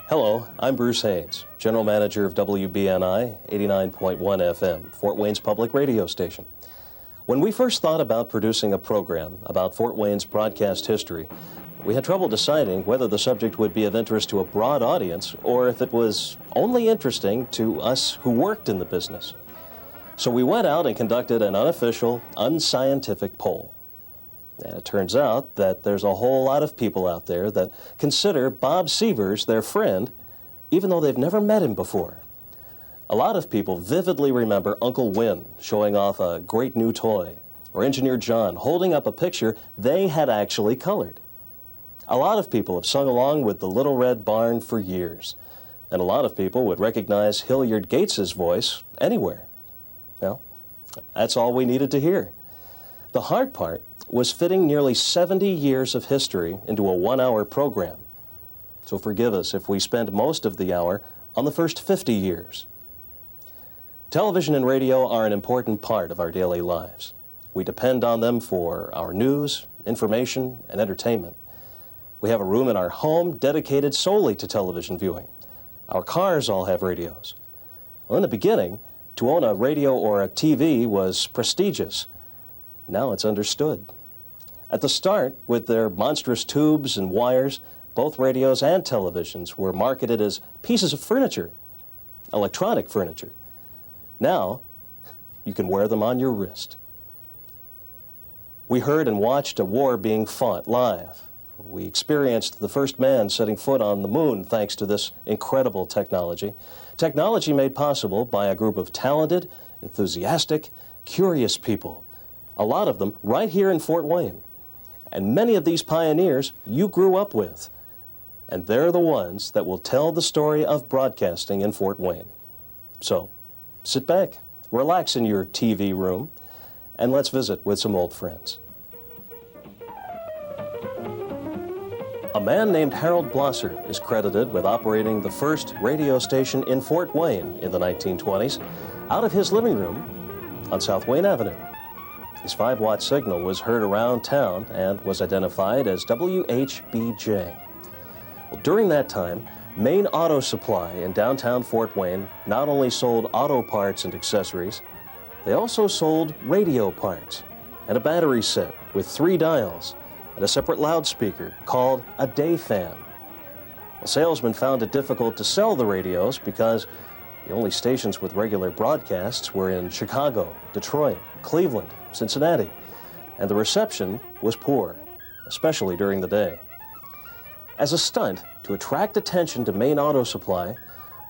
Hello, I'm Bruce Haynes, General Manager of WBNI 89.1 FM, Fort Wayne's public radio station. When we first thought about producing a program about Fort Wayne's broadcast history, we had trouble deciding whether the subject would be of interest to a broad audience or if it was only interesting to us who worked in the business. So we went out and conducted an unofficial, unscientific poll. And it turns out that there's a whole lot of people out there that consider Bob Sievers their friend, even though they've never met him before. A lot of people vividly remember Uncle Win showing off a great new toy, or Engineer John holding up a picture they had actually colored. A lot of people have sung along with the Little Red Barn for years, and a lot of people would recognize Hilliard Gates's voice anywhere. Well, that's all we needed to hear. The hard part was fitting nearly 70 years of history into a one-hour program. So forgive us if we spend most of the hour on the first 50 years. Television and radio are an important part of our daily lives. We depend on them for our news, information, and entertainment. We have a room in our home dedicated solely to television viewing. Our cars all have radios. Well, in the beginning, to own a radio or a TV was prestigious. Now it's understood. At the start, with their monstrous tubes and wires, both radios and televisions were marketed as pieces of furniture, electronic furniture. Now, you can wear them on your wrist. We heard and watched a war being fought live. We experienced the first man setting foot on the moon thanks to this incredible technology. Technology made possible by a group of talented, enthusiastic, curious people. A lot of them right here in Fort Wayne. And many of these pioneers you grew up with. And they're the ones that will tell the story of broadcasting in Fort Wayne. So, sit back, relax in your TV room, and let's visit with some old friends. A man named Harold Blosser is credited with operating the first radio station in Fort Wayne in the 1920s out of his living room on South Wayne Avenue. His 5-watt signal was heard around town and was identified as WHBJ. Well, during that time, Main Auto Supply in downtown Fort Wayne not only sold auto parts and accessories, they also sold radio parts and a battery set with 3 dials and a separate loudspeaker called a day fan. Well, salesmen found it difficult to sell the radios because the only stations with regular broadcasts were in Chicago, Detroit, Cleveland, Cincinnati, and the reception was poor, especially during the day. As a stunt to attract attention to Main Auto Supply,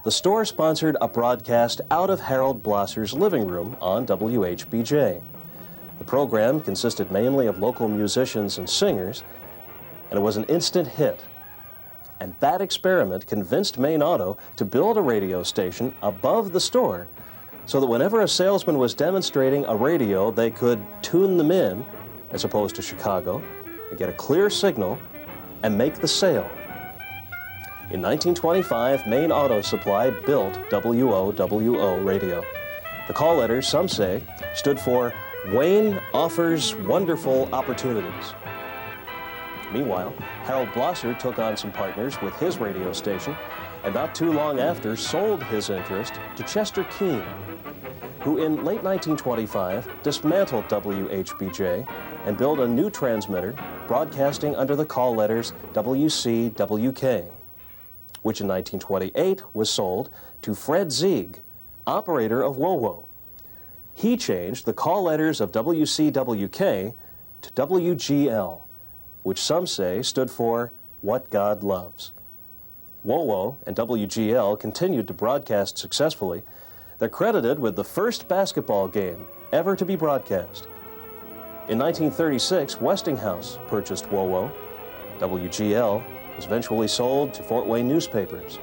the store sponsored a broadcast out of Harold Blosser's living room on WHBJ. The program consisted mainly of local musicians and singers, and it was an instant hit. And that experiment convinced Main Auto to build a radio station above the store so that whenever a salesman was demonstrating a radio, they could tune them in, as opposed to Chicago, and get a clear signal and make the sale. In 1925, Main Auto Supply built WOWO radio. The call letters, some say, stood for Wayne Offers Wonderful Opportunities. Meanwhile, Harold Blosser took on some partners with his radio station, and not too long after sold his interest to Chester Keene, who in late 1925 dismantled WHBJ and built a new transmitter broadcasting under the call letters WCWK, which in 1928 was sold to Fred Zieg, operator of WOWO. He changed the call letters of WCWK to WGL, which some say stood for What God Loves. WOWO and WGL continued to broadcast successfully. They're credited with the first basketball game ever to be broadcast. In 1936, Westinghouse purchased WOWO. WGL was eventually sold to Fort Wayne newspapers.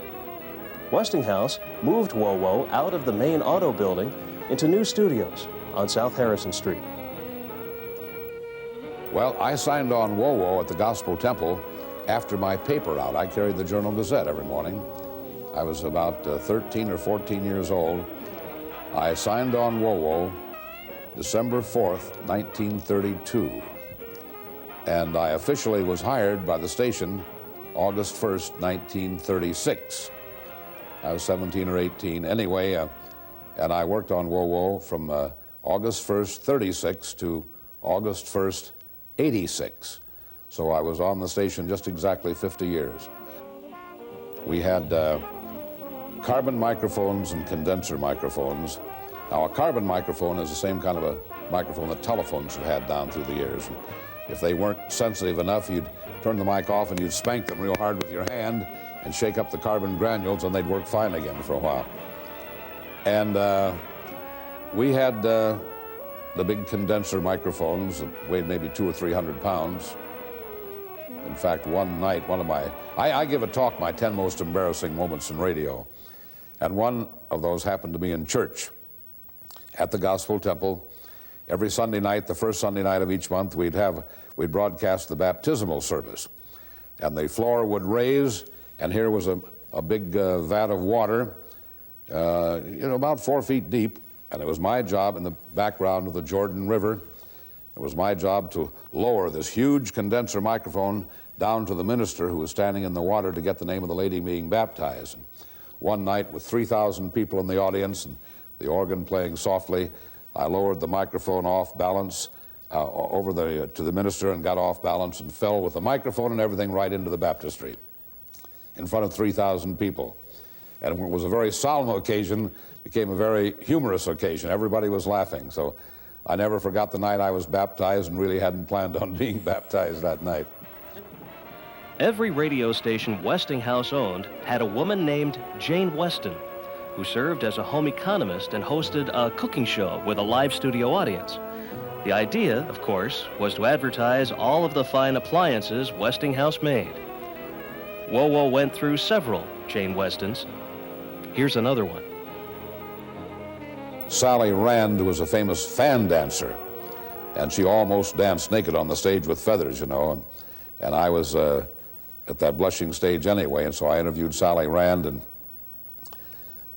Westinghouse moved WOWO out of the Main Auto building into new studios on South Harrison Street. Well, I signed on WOWO at the Gospel Temple after my paper out. I carried the Journal Gazette every morning. I was about 13 or 14 years old. I signed on WOWO December 4th, 1932. And I officially was hired by the station August 1st, 1936. I was 17 or 18. Anyway, and I worked on WOWO from August 1st, 36 to August 1st, 86. So I was on the station just exactly 50 years. We had carbon microphones and condenser microphones. Now, a carbon microphone is the same kind of a microphone that telephones have had down through the years. If they weren't sensitive enough, you'd turn the mic off and you'd spank them real hard with your hand and shake up the carbon granules, and they'd work fine again for a while. And we had the big condenser microphones that weighed maybe 200 or 300 pounds. In fact, one night, I give a talk, my 10 most embarrassing moments in radio. And one of those happened to be in church at the Gospel Temple. Every Sunday night, the first Sunday night of each month, we'd broadcast the baptismal service. And the floor would raise, and here was a big vat of water, about 4 feet deep. And it was my job in the background of the Jordan River. It was my job to lower this huge condenser microphone down to the minister who was standing in the water to get the name of the lady being baptized. And one night, with 3,000 people in the audience and the organ playing softly, I lowered the microphone off balance to the minister and got off balance and fell with the microphone and everything right into the baptistry in front of 3,000 people. And it was a very solemn occasion, became a very humorous occasion. Everybody was laughing. So I never forgot the night I was baptized and really hadn't planned on being baptized that night. Every radio station Westinghouse owned had a woman named Jane Weston, who served as a home economist and hosted a cooking show with a live studio audience. The idea, of course, was to advertise all of the fine appliances Westinghouse made. WOWO went through several Jane Westons. Here's another one. Sally Rand was a famous fan dancer, and she almost danced naked on the stage with feathers, and I was at that blushing stage anyway, and so I interviewed Sally Rand, and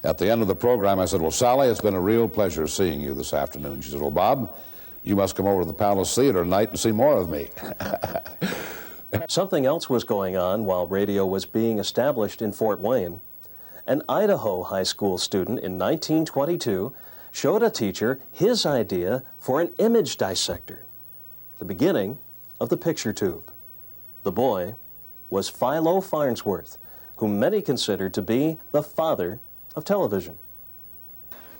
at the end of the program I said, "Well, Sally, it's been a real pleasure seeing you this afternoon." She said, "Well, Bob, you must come over to the Palace Theater tonight and see more of me." Something else was going on while radio was being established in Fort Wayne. An Idaho high school student in 1922 showed a teacher his idea for an image dissector, the beginning of the picture tube. The boy was Philo Farnsworth, whom many considered to be the father of television.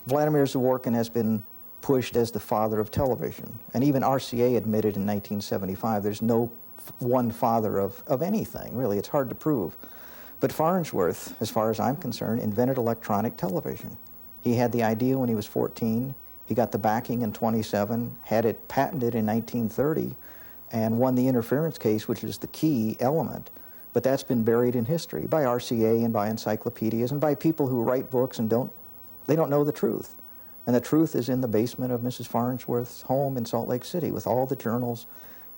Vladimir Zworykin has been pushed as the father of television, and even RCA admitted in 1975 there's no one father of anything, really. It's hard to prove. But Farnsworth, as far as I'm concerned, invented electronic television. He had the idea when he was 14, he got the backing in 27, had it patented in 1930, and won the interference case, which is the key element. But that's been buried in history by RCA and by encyclopedias and by people who write books and don't know the truth. And the truth is in the basement of Mrs. Farnsworth's home in Salt Lake City with all the journals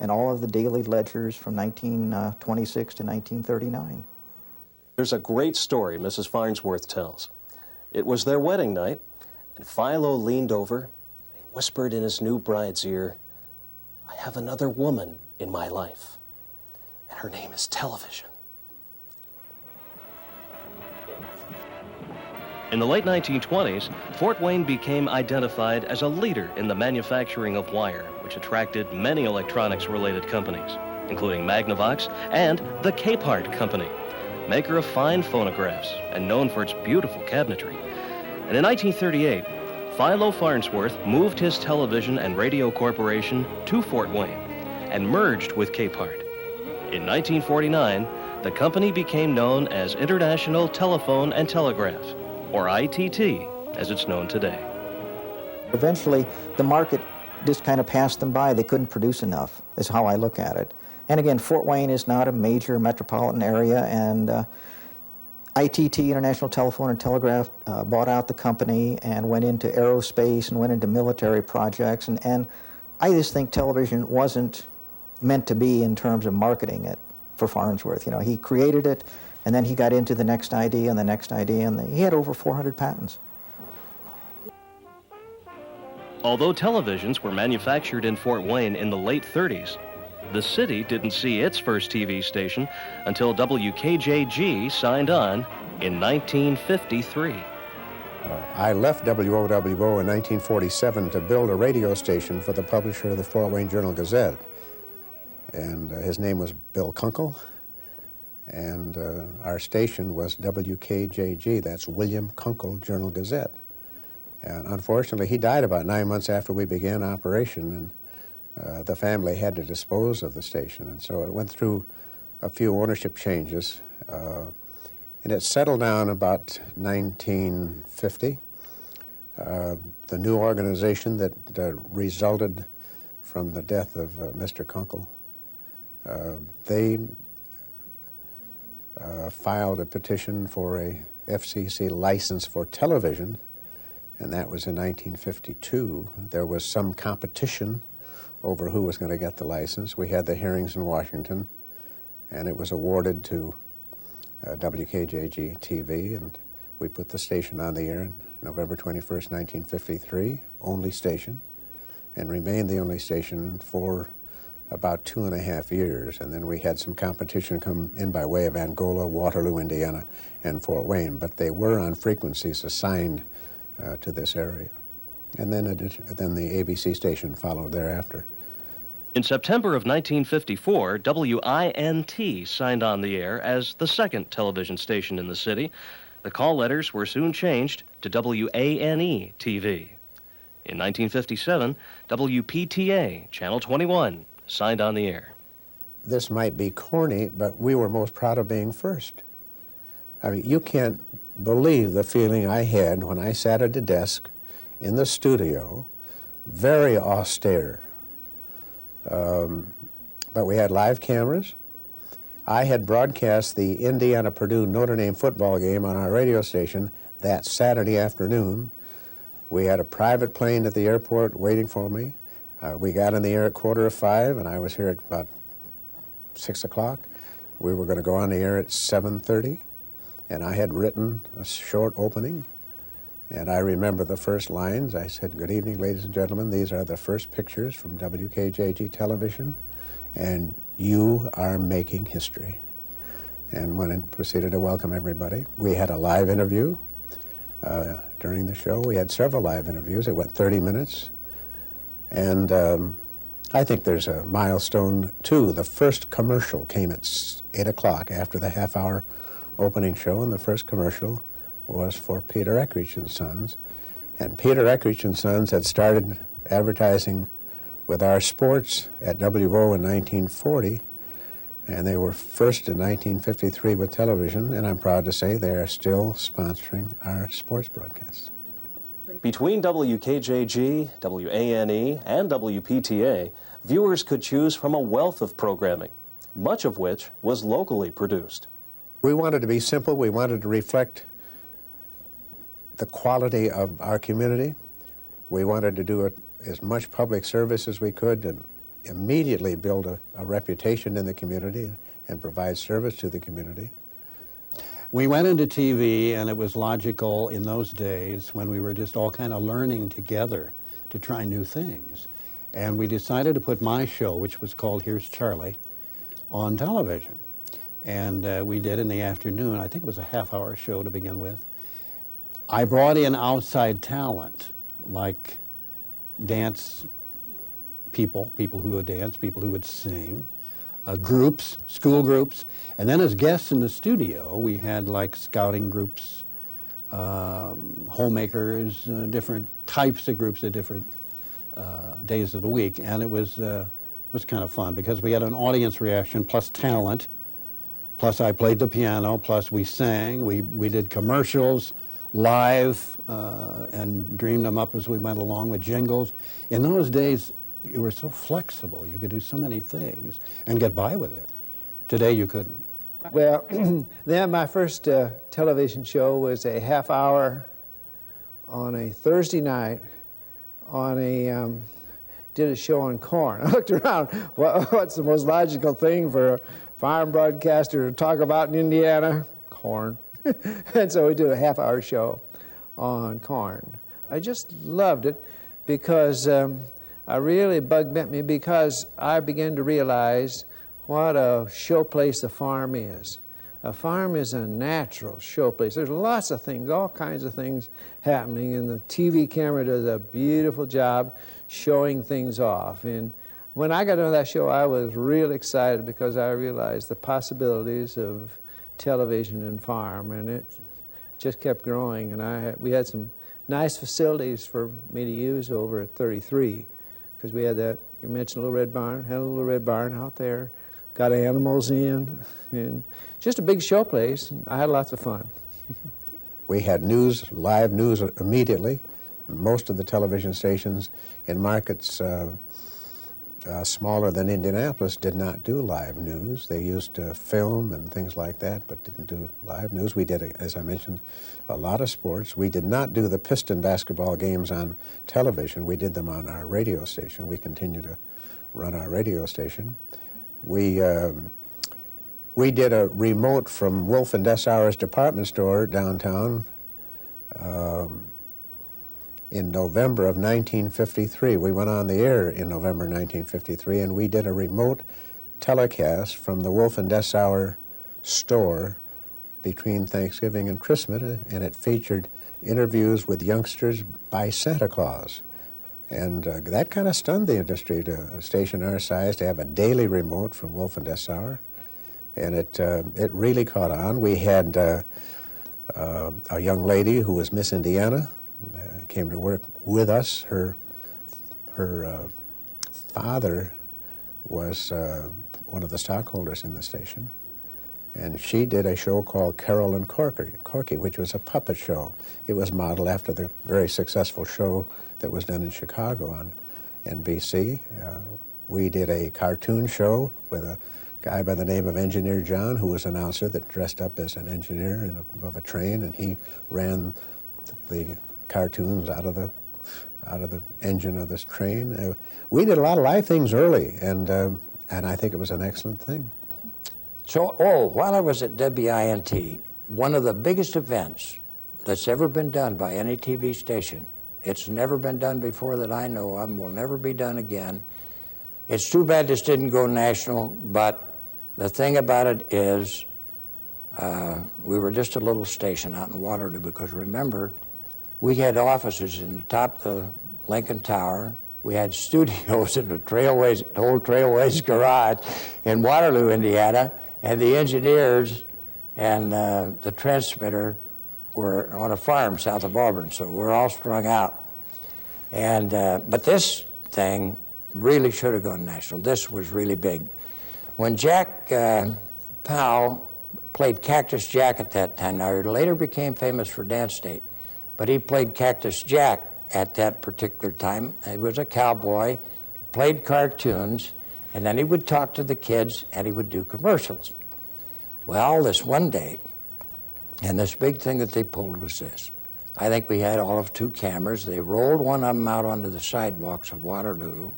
and all of the daily ledgers from 1926 to 1939. There's a great story Mrs. Farnsworth tells. It was their wedding night, and Philo leaned over, and whispered in his new bride's ear, "I have another woman in my life, and her name is television." In the late 1920s, Fort Wayne became identified as a leader in the manufacturing of wire, which attracted many electronics-related companies, including Magnavox and the Capehart Company, maker of fine phonographs and known for its beautiful cabinetry. And in 1938, Philo Farnsworth moved his television and radio corporation to Fort Wayne and merged with Capehart. In 1949, the company became known as International Telephone and Telegraph, or ITT, as it's known today. Eventually, the market just kind of passed them by. They couldn't produce enough, is how I look at it. And again, Fort Wayne is not a major metropolitan area, and ITT, International Telephone and Telegraph, bought out the company and went into aerospace and went into military projects. And I just think television wasn't meant to be in terms of marketing it for Farnsworth. You know, he created it, and then he got into the next idea and the next idea, and he had over 400 patents. Although televisions were manufactured in Fort Wayne in the late 30s, The city didn't see its first TV station until WKJG signed on in 1953. I left WOWO in 1947 to build a radio station for the publisher of the Fort Wayne Journal-Gazette. And his name was Bill Kunkel, and our station was WKJG, that's William Kunkel Journal-Gazette. And unfortunately, he died about 9 months after we began operation, and the family had to dispose of the station. And so it went through a few ownership changes, and it settled down about 1950. The new organization that resulted from the death of Mr. Kunkel, they filed a petition for a FCC license for television, and that was in 1952. There was some competition over who was going to get the license. We had the hearings in Washington, and it was awarded to WKJG TV, and we put the station on the air on November 21st, 1953, only station, and remained the only station for about 2.5 years. And then we had some competition come in by way of Angola, Waterloo, Indiana, and Fort Wayne, but they were on frequencies assigned to this area. And then the ABC station followed thereafter. In September of 1954, WINT signed on the air as the second television station in the city. The call letters were soon changed to WANE TV. In 1957, WPTA, Channel 21, signed on the air. This might be corny, but we were most proud of being first. I mean, you can't believe the feeling I had when I sat at a desk in the studio, very austere. But we had live cameras. I had broadcast the Indiana-Purdue Notre Dame football game on our radio station that Saturday afternoon. We had a private plane at the airport waiting for me. We got in the air at 4:45, and I was here at about 6 o'clock. We were going to go on the air at 7:30, and I had written a short opening. And I remember the first lines. I said, "Good evening, ladies and gentlemen. These are the first pictures from WKJG television, and you are making history." And went and proceeded to welcome everybody. We had a live interview during the show. We had several live interviews. It went 30 minutes. And I think there's a milestone, too. The first commercial came at 8 o'clock after the half-hour opening show, and the first commercial was for Peter Eckrich and Sons. And Peter Eckrich and Sons had started advertising with our sports at WO in 1940, and they were first in 1953 with television, and I'm proud to say they are still sponsoring our sports broadcasts. Between WKJG, WANE, and WPTA, viewers could choose from a wealth of programming, much of which was locally produced. We wanted to be simple. We wanted to reflect the quality of our community. We wanted to do as much public service as we could and immediately build a reputation in the community and provide service to the community. We went into TV, and it was logical in those days when we were just all kind of learning together to try new things. And we decided to put my show, which was called Here's Charlie, on television. And we did in the afternoon. I think it was a half-hour show to begin with. I brought in outside talent, like dance people who would dance, people who would sing, groups, school groups, and then as guests in the studio, we had like scouting groups, homemakers, different types of groups at different days of the week, and it was kind of fun because we had an audience reaction plus talent, plus I played the piano, plus we sang, we did commercials live and dreamed them up as we went along with jingles. In those days, you were so flexible. You could do so many things and get by with it. Today, you couldn't. Well, then my first television show was a half hour on a Thursday night on did a show on corn. I looked around, what's the most logical thing for a farm broadcaster to talk about in Indiana? Corn. And so we did a half-hour show on corn. I just loved it because really bug-bent me because I began to realize what a showplace a farm is. A farm is a natural showplace. There's lots of things, all kinds of things happening, and the TV camera does a beautiful job showing things off. And when I got into that show, I was real excited because I realized the possibilities of television and farm, and it just kept growing. And we had some nice facilities for me to use over at 33, because we had that, you mentioned Little Red Barn, had a little red barn out there, got animals in, and just a big showplace. I had lots of fun. We had news, live news immediately. Most of the television stations in markets smaller than Indianapolis did not do live news. They used film and things like that, but didn't do live news. We did, as I mentioned, a lot of sports. We did not do the Piston basketball games on television. We did them on our radio station. We continue to run our radio station. We did a remote from Wolf and Dessauer's department store downtown in November of 1953. We went on the air in November 1953, and we did a remote telecast from the Wolf and Dessauer store between Thanksgiving and Christmas, and it featured interviews with youngsters by Santa Claus. And that kind of stunned the industry, to a station our size, to have a daily remote from Wolf and Dessauer. And it really caught on. We had a young lady who was Miss Indiana, came to work with us. Her father was one of the stockholders in the station, and she did a show called Carol and Corky, which was a puppet show. It was modeled after the very successful show that was done in Chicago on NBC. We did a cartoon show with a guy by the name of Engineer John, who was an announcer that dressed up as an engineer of a train, and he ran the cartoons out of the engine of this train. We did a lot of live things early, and I think it was an excellent thing. So, while I was at WINT, one of the biggest events that's ever been done by any TV station, it's never been done before that I know of, will never be done again. It's too bad this didn't go national, but the thing about it is we were just a little station out in Waterloo, because remember, we had offices in the top of the Lincoln Tower. We had studios in the old Trailways garage in Waterloo, Indiana, and the engineers and the transmitter were on a farm south of Auburn, so we're all strung out. And but this thing really should have gone national. This was really big. When Jack Powell played Cactus Jack at that time, now he later became famous for Dance Date, but he played Cactus Jack at that particular time. He was a cowboy, played cartoons, and then he would talk to the kids and he would do commercials. Well, this one day, and this big thing that they pulled was this. I think we had all of 2 cameras. They rolled one of them out onto the sidewalks of Waterloo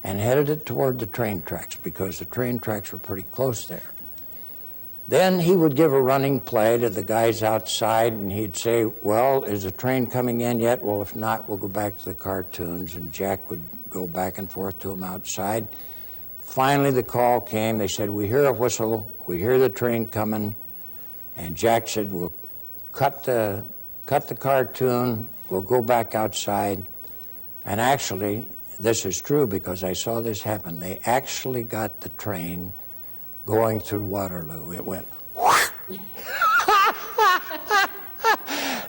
and headed it toward the train tracks, because the train tracks were pretty close there. Then he would give a running play to the guys outside, and he'd say, well, is the train coming in yet? Well, if not, we'll go back to the cartoons. And Jack would go back and forth to them outside. Finally, the call came. They said, we hear a whistle. We hear the train coming. And Jack said, we'll cut the cartoon. We'll go back outside. And actually, this is true because I saw this happen. They actually got the train going through Waterloo. It went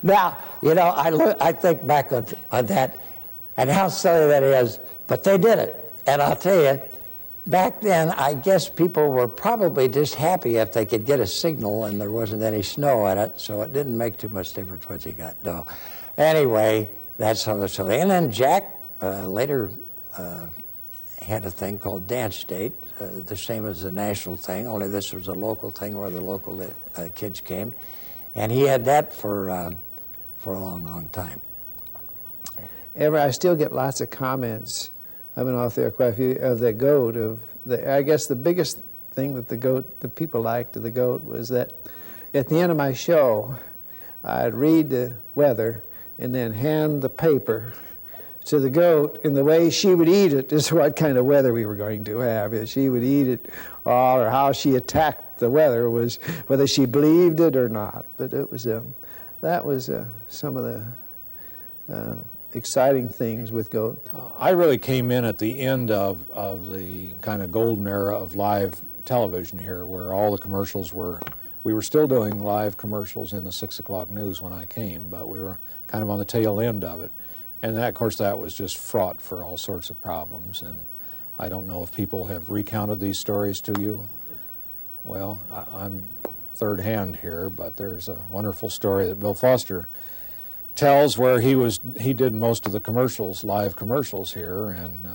Now, you know, I think back on that and how silly that is, but they did it. And I'll tell you, back then, I guess people were probably just happy if they could get a signal and there wasn't any snow in it, so it didn't make too much difference what you got. No. Anyway, that's how the silly. And then Jack later had a thing called Dance Date, the same as the national thing, only this was a local thing where the local kids came. And he had that for a long, long time. I still get lots of comments. I've been off there quite a few of the goat. I guess the biggest thing that the people liked of the goat was that at the end of my show, I'd read the weather and then hand the paper to the goat, and the way she would eat it is what kind of weather we were going to have. If she would eat it all, or how she attacked the weather was whether she believed it or not. But it was that was some of the exciting things with goat. I really came in at the end of the kind of golden era of live television here, where all the commercials were. We were still doing live commercials in the 6 o'clock news when I came, but we were kind of on the tail end of it. And that, of course, that was just fraught for all sorts of problems. And I don't know if people have recounted these stories to you. Well, I'm third hand here, but there's a wonderful story that Bill Foster tells where he did most of the commercials, live commercials here, and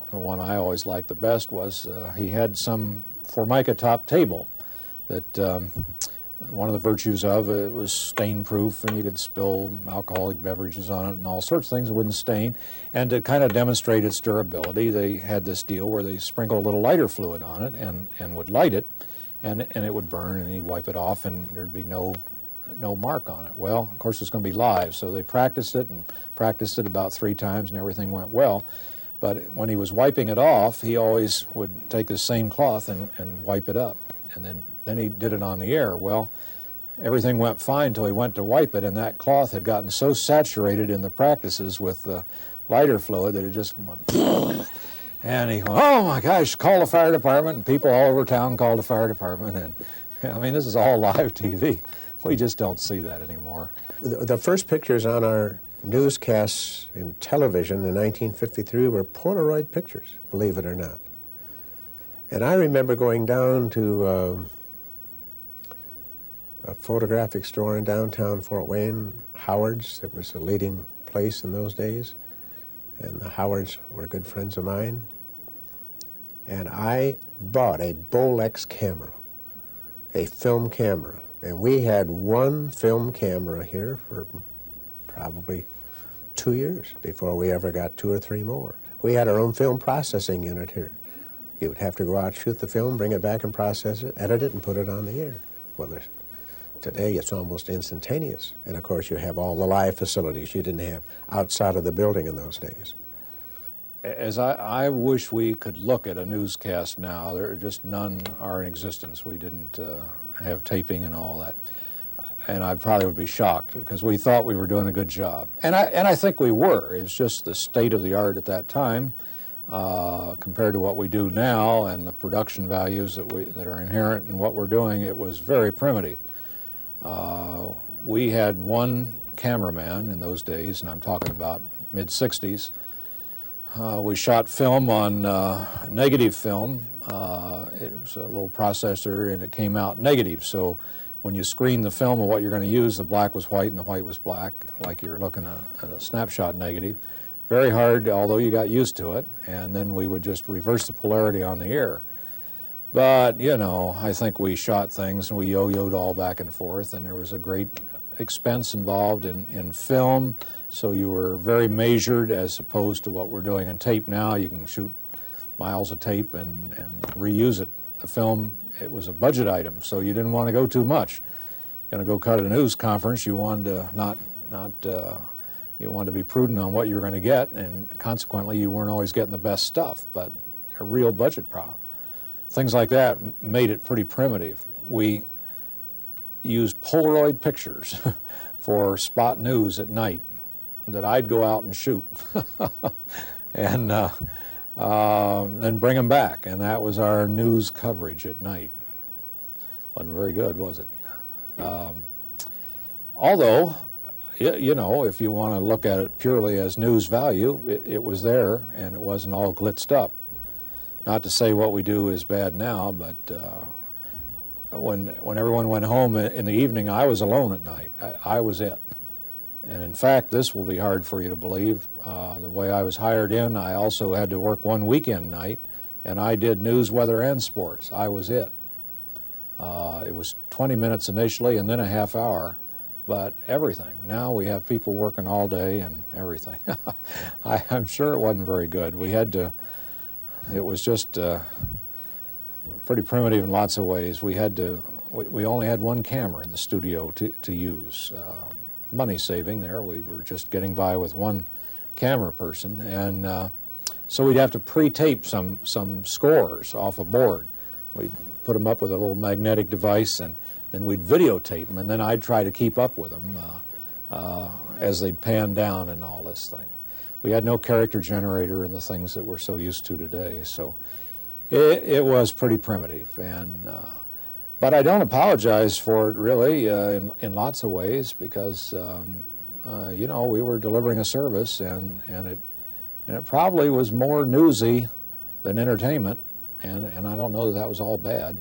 the one I always liked the best was he had some Formica top table that one of the virtues of it was stain proof, and you could spill alcoholic beverages on it and all sorts of things. It wouldn't stain. And to kind of demonstrate its durability, they had this deal where they sprinkle a little lighter fluid on it and would light it, and it would burn, and he'd wipe it off, and there'd be no mark on it. Well, of course, it's going to be live, so they practiced it about 3 times, and everything went well. But when he was wiping it off, he always would take this same cloth and wipe it up, and then he did it on the air. Well, everything went fine until he went to wipe it, and that cloth had gotten so saturated in the practices with the lighter fluid that it just went and he went, oh my gosh, call the fire department, and people all over town called the fire department. And I mean, this is all live TV. We just don't see that anymore. The first pictures on our newscasts in television in 1953 were Polaroid pictures, believe it or not. And I remember going down to a photographic store in downtown Fort Wayne, Howard's. It was a leading place in those days, and the Howards were good friends of mine. And I bought a Bolex camera, a film camera. And we had one film camera here for probably 2 years before we ever got 2 or 3 more. We had our own film processing unit here. You would have to go out, shoot the film, bring it back and process it, edit it, and put it on the air. Well, today it's almost instantaneous. And of course you have all the live facilities you didn't have outside of the building in those days. As I wish we could look at a newscast now, there are just none are in existence. We didn't have taping and all that. And I probably would be shocked because we thought we were doing a good job. And I think we were. It's just the state of the art at that time compared to what we do now and the production values that are inherent in what we're doing. It was very primitive. We had one cameraman in those days, and I'm talking about mid-60s. We shot film on negative film. It was a little processor, and it came out negative. So when you screen the film of what you're going to use, the black was white and the white was black, like you're looking at a snapshot negative. Very hard, although you got used to it. And then we would just reverse the polarity on the air. But, you know, I think we shot things and we yo-yoed all back and forth, and there was a great expense involved in film, so you were very measured as opposed to what we're doing in tape now. You can shoot miles of tape and reuse it. The film, it was a budget item, so you didn't want to go too much. You're going to go cut a news conference, you wanted to you wanted to be prudent on what you were going to get, and consequently you weren't always getting the best stuff, but a real budget problem. Things like that made it pretty primitive. We used Polaroid pictures for spot news at night that I'd go out and shoot and then bring them back, and that was our news coverage at night. Wasn't very good, was it? Although, you know, if you want to look at it purely as news value, it was there, and it wasn't all glitzed up. Not to say what we do is bad now, but when everyone went home in the evening, I was alone at night. I was it. And in fact, this will be hard for you to believe. The way I was hired in, I also had to work one weekend night, and I did news, weather, and sports. I was it. It was 20 minutes initially and then a half hour, but everything. Now we have people working all day and everything. I'm sure it wasn't very good. We had to, it was just pretty primitive in lots of ways. We only had one camera in the studio to use. money saving there. We were just getting by with one camera person, and so we'd have to pre-tape some scores off a board. We'd put them up with a little magnetic device, and then we'd videotape them, and then I'd try to keep up with them as they'd pan down and all this thing. We had no character generator and the things that we're so used to today, so it was pretty primitive. But I don't apologize for it, really, in lots of ways, because you know, we were delivering a service, and it probably was more newsy than entertainment, and I don't know that was all bad.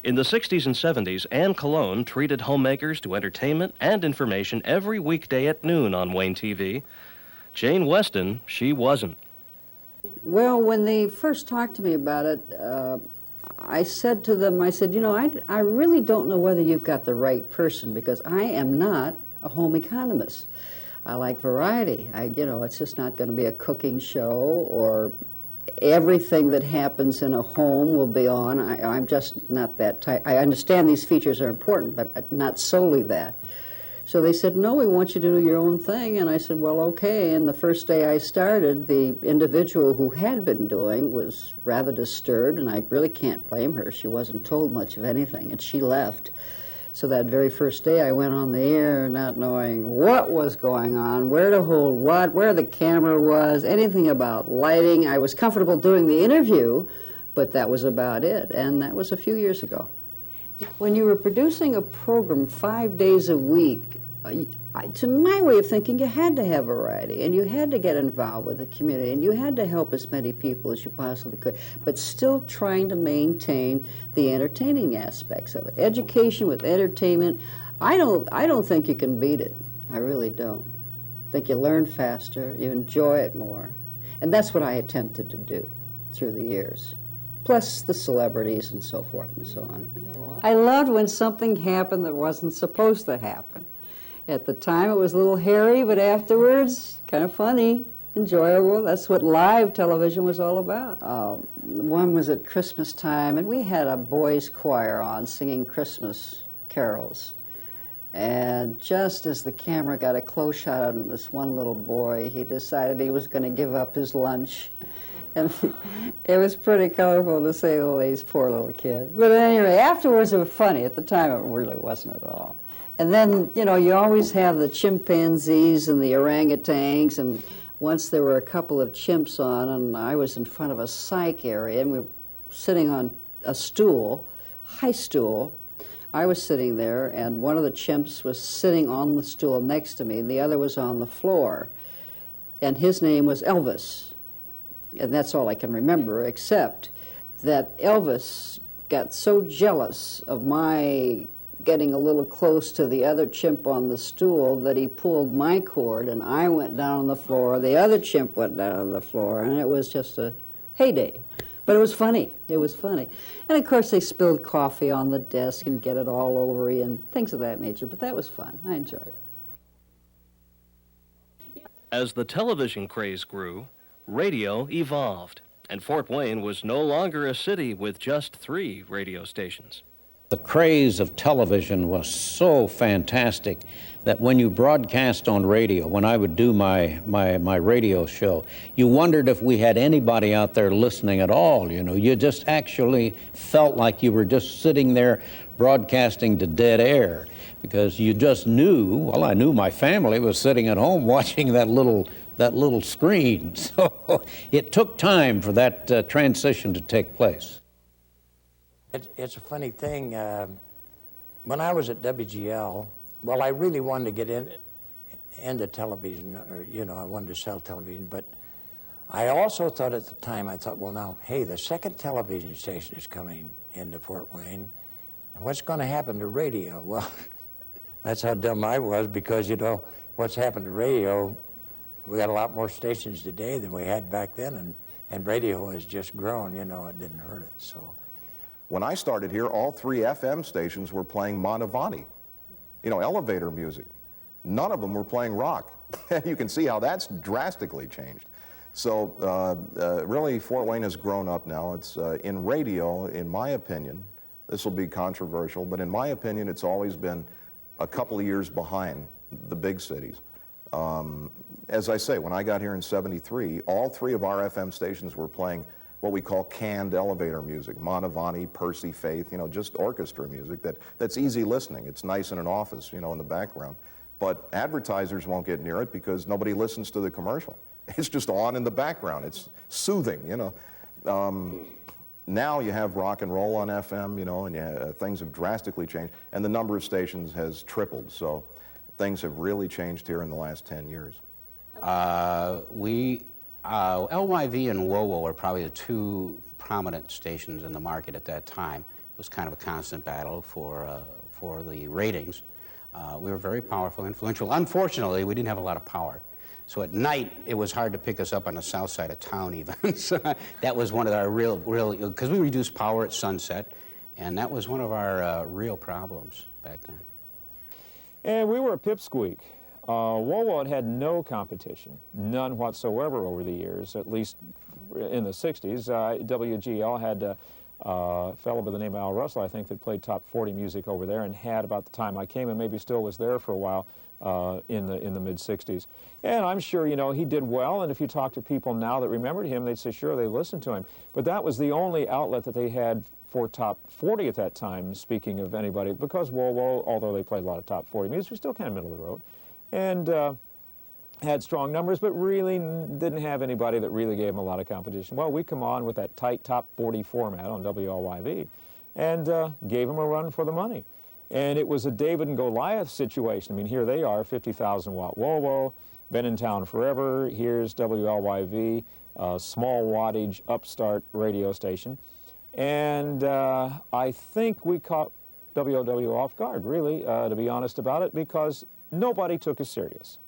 In the 60s and 70s, Ann Cologne treated homemakers to entertainment and information every weekday at noon on Wayne TV. Jane Weston, she wasn't. Well, when they first talked to me about it, I said to them, I said, you know, I really don't know whether you've got the right person, because I am not a home economist. I like variety. You know, it's just not going to be a cooking show, or everything that happens in a home will be on. I'm just not that type. I understand these features are important, but not solely that. So they said, no, we want you to do your own thing. And I said, well, okay. And the first day I started, the individual who had been doing was rather disturbed, and I really can't blame her. She wasn't told much of anything, and she left. So that very first day I went on the air not knowing what was going on, where to hold what, where the camera was, anything about lighting. I was comfortable doing the interview, but that was about it, and that was a few years ago. When you were producing a program 5 days a week, to my way of thinking, you had to have variety, and you had to get involved with the community, and you had to help as many people as you possibly could, but still trying to maintain the entertaining aspects of it. Education with entertainment, I don't think you can beat it. I really don't. I think you learn faster, you enjoy it more, and that's what I attempted to do through the years. Plus the celebrities and so forth and so on. I loved when something happened that wasn't supposed to happen. At the time, it was a little hairy, but afterwards, kind of funny, enjoyable. That's what live television was all about. One was at Christmas time, and we had a boys' choir on singing Christmas carols. And just as the camera got a close shot on this one little boy, he decided he was going to give up his lunch. And it was pretty colorful, to say the least, poor little kid. But anyway, afterwards it was funny. At the time, it really wasn't at all. And then, you know, you always have the chimpanzees and the orangutans, and once there were a couple of chimps on, and I was in front of a psych area, and we were sitting on a stool, high stool. I was sitting there, and one of the chimps was sitting on the stool next to me, and the other was on the floor. And his name was Elvis. And that's all I can remember, except that Elvis got so jealous of my getting a little close to the other chimp on the stool that he pulled my cord, and I went down on the floor, the other chimp went down on the floor, and it was just a heyday. But it was funny. It was funny. And of course they spilled coffee on the desk and get it all over you and things of that nature, but that was fun. I enjoyed it. As the television craze grew, radio evolved, and Fort Wayne was no longer a city with just 3 radio stations. The craze of television was so fantastic that when you broadcast on radio, when I would do my radio show, you wondered if we had anybody out there listening at all, you know. You just actually felt like you were just sitting there broadcasting to dead air, because you just knew, well, I knew my family was sitting at home watching that little screen. So it took time for that transition to take place. It's a funny thing. When I was at WGL, well, I really wanted to get into television, or, you know, I wanted to sell television, but I also thought at the time, I thought, well, now, hey, the second television station is coming into Fort Wayne, and what's going to happen to radio? Well, that's how dumb I was, because, you know, what's happened to radio, we got a lot more stations today than we had back then, and radio has just grown, you know, it didn't hurt it, so. When I started here, all 3 FM stations were playing Mantovani, you know, elevator music. None of them were playing rock. And you can see how that's drastically changed. So really, Fort Wayne has grown up now. It's in radio, in my opinion, this will be controversial, but in my opinion, it's always been a couple of years behind the big cities. As I say, when I got here in '73, all 3 of our FM stations were playing what we call canned elevator music, Mantovani, Percy Faith, you know, just orchestra music that's easy listening. It's nice in an office, you know, in the background. But advertisers won't get near it because nobody listens to the commercial. It's just on in the background. It's soothing, you know. Now you have rock and roll on FM, you know, and things have drastically changed, and the number of stations has tripled. So things have really changed here in the last 10 years. LYV and WOWO were probably the 2 prominent stations in the market at that time. It was kind of a constant battle for the ratings. We were very powerful, influential. Unfortunately, we didn't have a lot of power. So at night, it was hard to pick us up on the south side of town even. So that was one of our real, because we reduced power at sunset, and that was one of our real problems back then. And we were a pipsqueak. WOWO had no competition, none whatsoever over the years, at least in the 60s. WGL had a fellow by the name of Al Russell, I think, that played top 40 music over there and had about the time I came, and maybe still was there for a while in the mid-60s. And I'm sure, you know, he did well, and if you talk to people now that remembered him, they'd say, sure, they listened to him. But that was the only outlet that they had for top 40 at that time, speaking of anybody, because WOWO, although they played a lot of top 40 music, was still kind of middle of the road. And had strong numbers, but really didn't have anybody that really gave them a lot of competition. Well, we come on with that tight top 40 format on WLYV and gave them a run for the money. And it was a David and Goliath situation. I mean, here they are, 50,000 watt WOWO, been in town forever. Here's WLYV, small wattage upstart radio station. And I think we caught WOW off guard, really, to be honest about it, because nobody took us serious.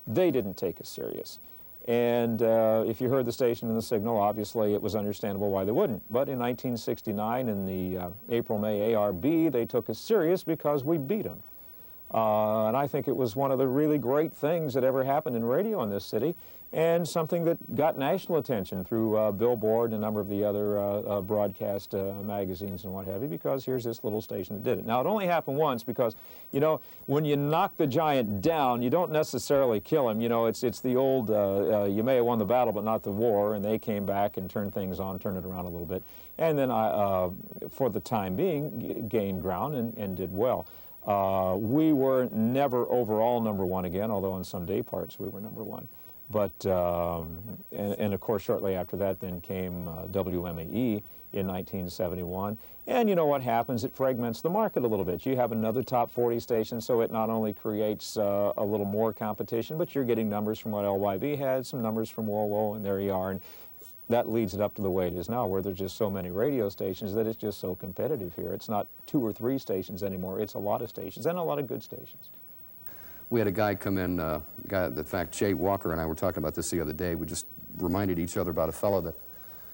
They didn't take us serious. And if you heard the station and the signal, obviously it was understandable why they wouldn't. But in 1969, in the April-May ARB, they took us serious because we beat them. And I think it was one of the really great things that ever happened in radio in this city, and something that got national attention through Billboard and a number of the other broadcast magazines and what have you, because here's this little station that did it. Now, it only happened once because, you know, when you knock the giant down, you don't necessarily kill him. You know, it's the old, you may have won the battle but not the war, and they came back and turned things on, turned it around a little bit, and then for the time being, gained ground and did well. We were never overall #1 again, although in some day parts we were #1. But, and of course, shortly after that then came WMAE in 1971. And you know what happens? It fragments the market a little bit. You have another top 40 station, so it not only creates a little more competition, but you're getting numbers from what LYV had, some numbers from WOWO, and there you are. And that leads it up to the way it is now, where there's just so many radio stations that it's just so competitive here. It's not 2 or 3 stations anymore. It's a lot of stations, and a lot of good stations. We had a guy come in, in fact, Jay Walker and I were talking about this the other day. We just reminded each other about a fellow that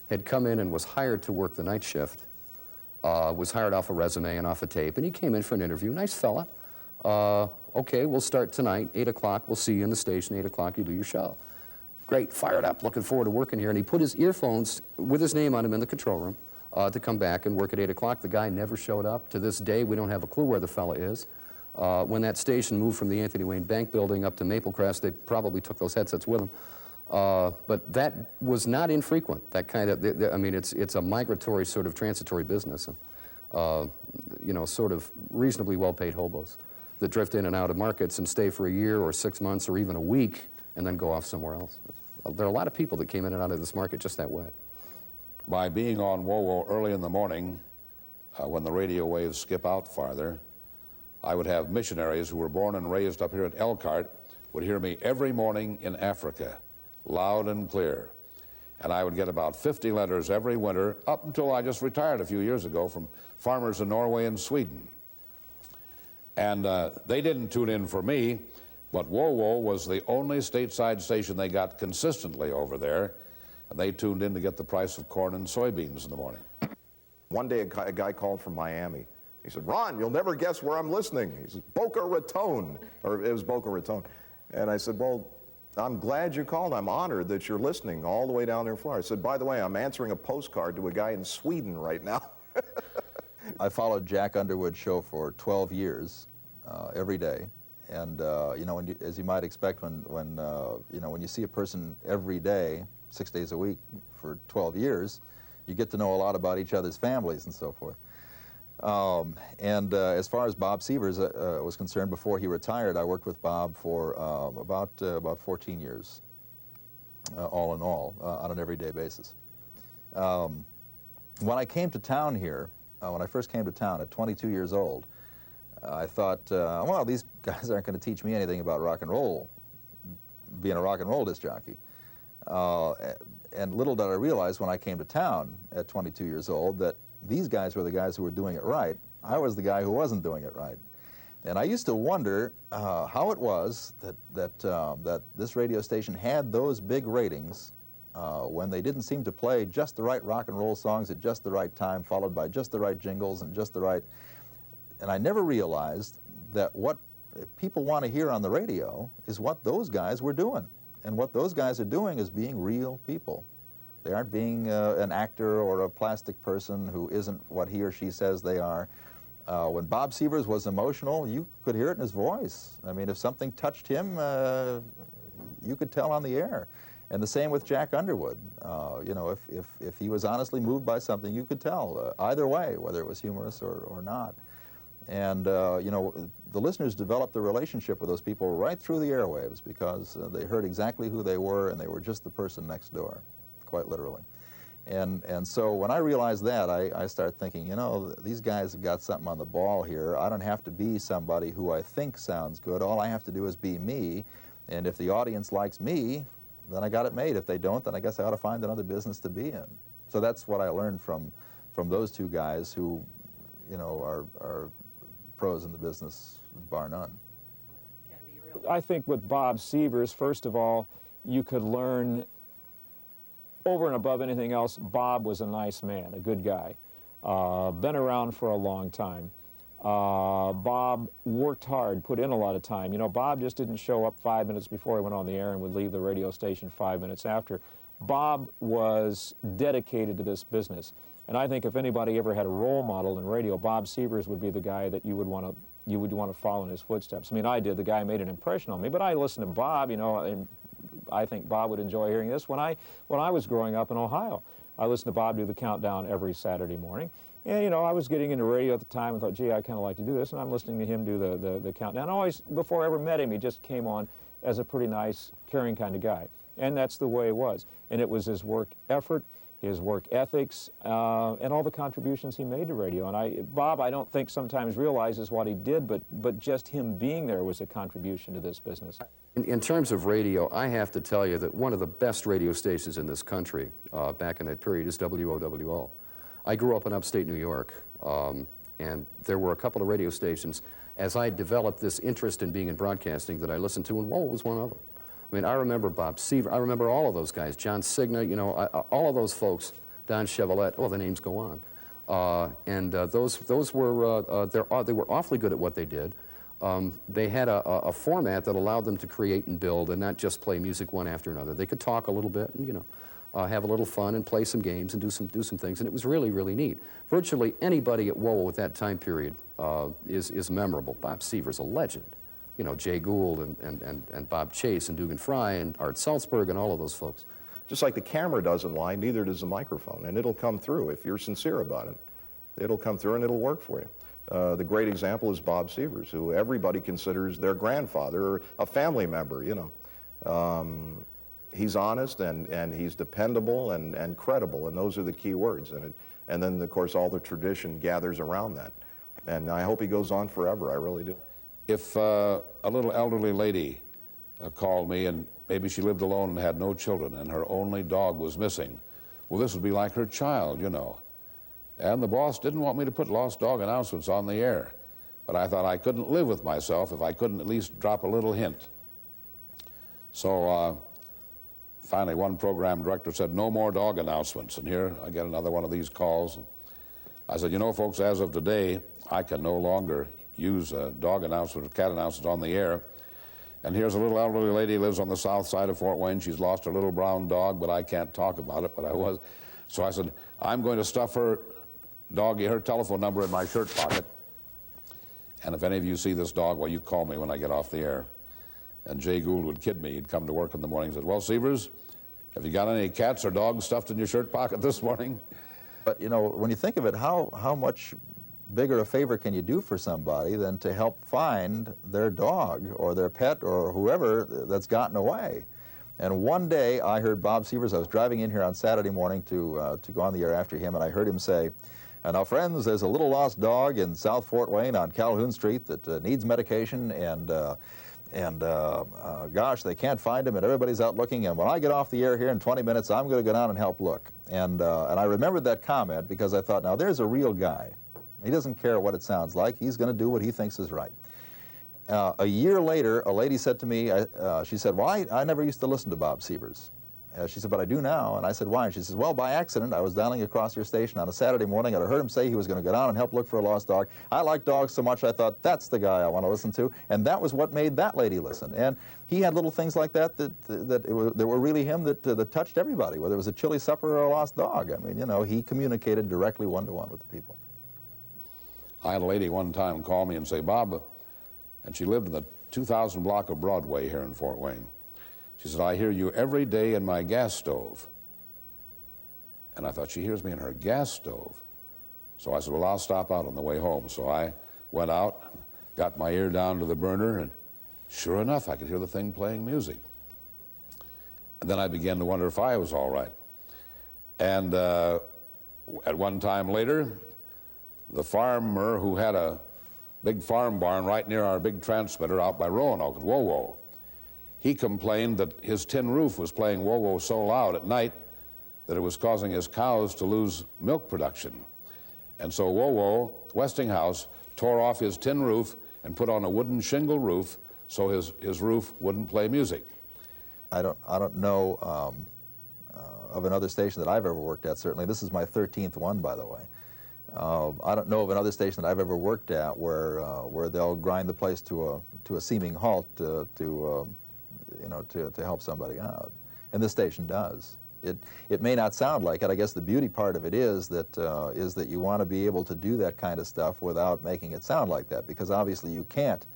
had come in and was hired to work the night shift, was hired off a resume and off a tape, and he came in for an interview. Nice fella. Okay, we'll start tonight, 8 o'clock. We'll see you in the station, 8 o'clock, you do your show. Great, fired up, looking forward to working here. And he put his earphones with his name on them in the control room to come back and work at 8 o'clock. The guy never showed up. To this day, we don't have a clue where the fella is. When that station moved from the Anthony Wayne Bank building up to Maple Crest, they probably took those headsets with them. But that was not infrequent. That kind of, I mean, it's a migratory sort of transitory business. You know, sort of reasonably well-paid hobos that drift in and out of markets and stay for a year or 6 months or even a week and then go off somewhere else. There are a lot of people that came in and out of this market just that way. By being on WOWO early in the morning, when the radio waves skip out farther, I would have missionaries who were born and raised up here at Elkhart would hear me every morning in Africa, loud and clear. And I would get about 50 letters every winter, up until I just retired a few years ago, from farmers in Norway and Sweden. And they didn't tune in for me, but WOWO was the only stateside station they got consistently over there, and they tuned in to get the price of corn and soybeans in the morning. One day a guy called from Miami. He said, "Ron, you'll never guess where I'm listening." He says, "Boca Raton," or it was Boca Raton. And I said, "Well, I'm glad you called. I'm honored that you're listening all the way down there in Florida." I said, "By the way, I'm answering a postcard to a guy in Sweden right now." I followed Jack Underwood's show for 12 years, every day. And you know, as you might expect, when you know, when you see a person every day, 6 days a week for 12 years, you get to know a lot about each other's families and so forth. As far as Bob Sievers was concerned, before he retired, I worked with Bob for about 14 years, all in all, on an everyday basis. When I came to town here, when I first came to town at 22 years old, I thought, well, these guys aren't going to teach me anything about rock and roll, being a rock and roll disc jockey. And little did I realize when I came to town at 22 years old that these guys were the guys who were doing it right. I was the guy who wasn't doing it right. And I used to wonder how it was that this radio station had those big ratings when they didn't seem to play just the right rock and roll songs at just the right time, followed by just the right jingles and just the right... And I never realized that what people want to hear on the radio is what those guys were doing. And what those guys are doing is being real people. They aren't being an actor or a plastic person who isn't what he or she says they are. When Bob Sievers was emotional, you could hear it in his voice. I mean, if something touched him, you could tell on the air. And the same with Jack Underwood. You know, if he was honestly moved by something, you could tell, either way, whether it was humorous or not. And, you know, the listeners developed a relationship with those people right through the airwaves because they heard exactly who they were, and they were just the person next door, quite literally. And so when I realized that, I started thinking, you know, these guys have got something on the ball here. I don't have to be somebody who I think sounds good. All I have to do is be me. And if the audience likes me, then I got it made. If they don't, then I guess I ought to find another business to be in. So that's what I learned from those two guys who, you know, are pros in the business, bar none. I think with Bob Sievers, first of all, you could learn over and above anything else, Bob was a nice man, a good guy. Been around for a long time. Bob worked hard, put in a lot of time. You know, Bob just didn't show up 5 minutes before he went on the air and would leave the radio station 5 minutes after. Bob was dedicated to this business. And I think if anybody ever had a role model in radio, Bob Sievers would be the guy that you would want to follow in his footsteps. I mean, I did. The guy made an impression on me, but I listened to Bob, you know, and I think Bob would enjoy hearing this. When I was growing up in Ohio, I listened to Bob do the countdown every Saturday morning. And, you know, I was getting into radio at the time and thought, gee, I kind of like to do this. And I'm listening to him do the countdown. Always, before I ever met him, he just came on as a pretty nice, caring kind of guy. And that's the way it was. And it was his work effort, his work ethics, and all the contributions he made to radio. And Bob, I don't think sometimes realizes what he did, but just him being there was a contribution to this business. In terms of radio, I have to tell you that one of the best radio stations in this country back in that period is WOWO. I grew up in upstate New York, and there were a couple of radio stations as I developed this interest in being in broadcasting that I listened to, and WOWO was one of them. I mean, I remember Bob Sievers, I remember all of those guys, John Cigna, you know, all of those folks, Don Chevrolet, oh, the names go on. Those were, they were awfully good at what they did. They had a format that allowed them to create and build and not just play music one after another. They could talk a little bit and, you know, have a little fun and play some games and do some things, and it was really, really neat. Virtually anybody at WOWO at that time period is memorable. Bob Sievers, a legend. You know, Jay Gould and Bob Chase and Dugan Fry and Art Salzberg and all of those folks. Just like the camera doesn't lie, neither does the microphone, and it'll come through if you're sincere about it. It'll come through and it'll work for you. The great example is Bob Sievers, who everybody considers their grandfather or a family member, you know. He's honest and he's dependable and credible, and those are the key words. And then, of course, all the tradition gathers around that. And I hope he goes on forever, I really do. If a little elderly lady called me and maybe she lived alone and had no children and her only dog was missing, well, this would be like her child, you know. And the boss didn't want me to put lost dog announcements on the air. But I thought I couldn't live with myself if I couldn't at least drop a little hint. So finally, one program director said, no more dog announcements. And here I get another one of these calls. I said, you know, folks, as of today, I can no longer use dog announcements or cat announcements on the air. And here's a little elderly lady who lives on the south side of Fort Wayne. She's lost her little brown dog, but I can't talk about it, but I was. So I said, I'm going to stuff her doggy, her telephone number in my shirt pocket. And if any of you see this dog, well, you call me when I get off the air. And Jay Gould would kid me. He'd come to work in the morning and said, well, Sievers, have you got any cats or dogs stuffed in your shirt pocket this morning? But, you know, when you think of it, how much bigger a favor can you do for somebody than to help find their dog or their pet or whoever that's gotten away? And one day I heard Bob Sievers, I was driving in here on Saturday morning to go on the air after him, and I heard him say, now friends, there's a little lost dog in South Fort Wayne on Calhoun Street that needs medication, and gosh, they can't find him, and everybody's out looking, and when I get off the air here in 20 minutes, I'm going to go down and help look. And I remembered that comment because I thought, now there's a real guy. He doesn't care what it sounds like. He's going to do what he thinks is right. A year later, a lady said to me, she said, well, I never used to listen to Bob Sievers. She said, but I do now. And I said, why? And she says, well, by accident, I was dialing across your station on a Saturday morning, and I heard him say he was going to go down and help look for a lost dog. I like dogs so much, I thought, that's the guy I want to listen to. And that was what made that lady listen. And he had little things like that that were really him that touched everybody, whether it was a chili supper or a lost dog. I mean, you know, he communicated directly one-to-one with the people. I had a lady one time call me and say, Bob, and she lived in the 2000 block of Broadway here in Fort Wayne. She said, I hear you every day in my gas stove. And I thought, she hears me in her gas stove. So I said, well, I'll stop out on the way home. So I went out, got my ear down to the burner, and sure enough, I could hear the thing playing music. And then I began to wonder if I was all right. And at one time later, the farmer who had a big farm barn right near our big transmitter out by Roanoke at Wowo, he complained that his tin roof was playing Wowo so loud at night that it was causing his cows to lose milk production. And so Wowo, Westinghouse, tore off his tin roof and put on a wooden shingle roof so his roof wouldn't play music. I don't know of another station that I've ever worked at, certainly. This is my 13th one, by the way. I don't know of another station that I've ever worked at where they'll grind the place to a seeming halt to help somebody out, and this station does. It may not sound like it. I guess the beauty part of it is that you want to be able to do that kind of stuff without making it sound like that, because obviously you can't,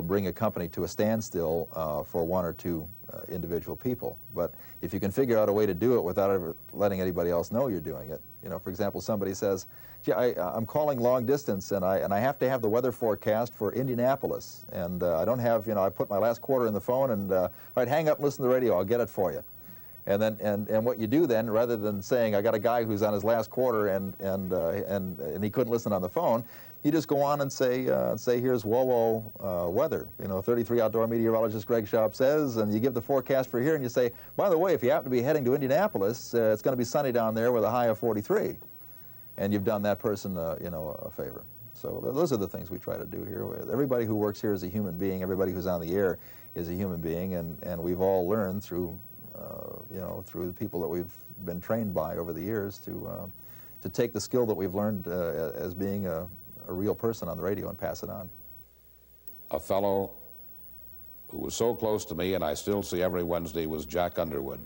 bring a company to a standstill for one or two individual people. But if you can figure out a way to do it without ever letting anybody else know you're doing it, for example, somebody says, gee, I'm calling long distance and I have to have the weather forecast for Indianapolis, and I don't have, I put my last quarter in the phone, and all right, hang up and listen to the radio, I'll get it for you. And then, and what you do then, rather than saying I got a guy who's on his last quarter and he couldn't listen on the phone, you just go on and say here's Wowo weather. 33 outdoor meteorologist Greg Schaub says, and you give the forecast for here, and you say, by the way, if you happen to be heading to Indianapolis, it's going to be sunny down there with a high of 43, and you've done that person a favor. So those are the things we try to do here. Everybody who works here is a human being. Everybody who's on the air is a human being, and we've all learned through through the people that we've been trained by over the years to take the skill that we've learned as being a real person on the radio and pass it on. A fellow who was so close to me, and I still see every Wednesday, was Jack Underwood.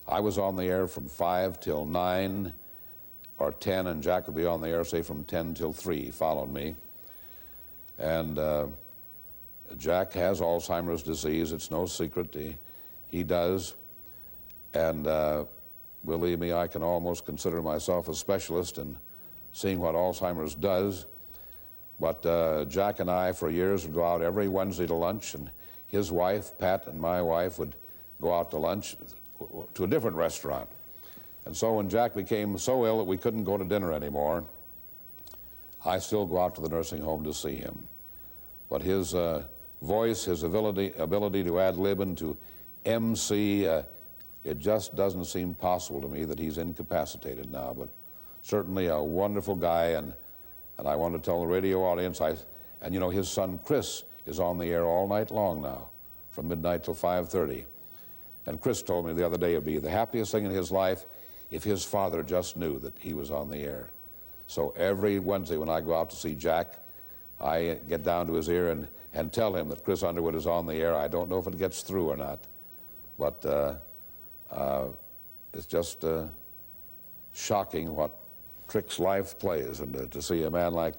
I was on the air from 5 till 9 or 10, and Jack would be on the air, say, from 10 till 3. He followed me. And Jack has Alzheimer's disease. It's no secret. He does. And believe me, I can almost consider myself a specialist in seeing what Alzheimer's does. But Jack and I, for years, would go out every Wednesday to lunch, and his wife, Pat, and my wife would go out to lunch to a different restaurant. And so when Jack became so ill that we couldn't go to dinner anymore, I still go out to the nursing home to see him. But his voice, his ability to ad-lib and to MC, it just doesn't seem possible to me that he's incapacitated now. But certainly a wonderful guy, and I want to tell the radio audience, and his son Chris is on the air all night long now, from midnight till 5:30. And Chris told me the other day it'd be the happiest thing in his life if his father just knew that he was on the air. So every Wednesday when I go out to see Jack, I get down to his ear and tell him that Chris Underwood is on the air. I don't know if it gets through or not, but it's just shocking what tricks life plays, and to see a man like